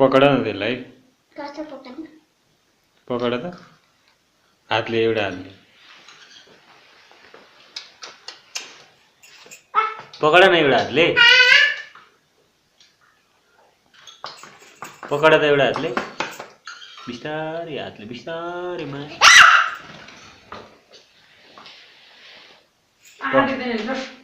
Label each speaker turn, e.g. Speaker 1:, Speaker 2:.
Speaker 1: पकडा ना त्यसलाई
Speaker 2: कसं पकडणं
Speaker 1: पकडा त हातले एउटा हातले पकडा न एउटा हातले पकडा त एउटा हातले बिस्तारै हातले बिस्तारैमा
Speaker 3: आँट दिने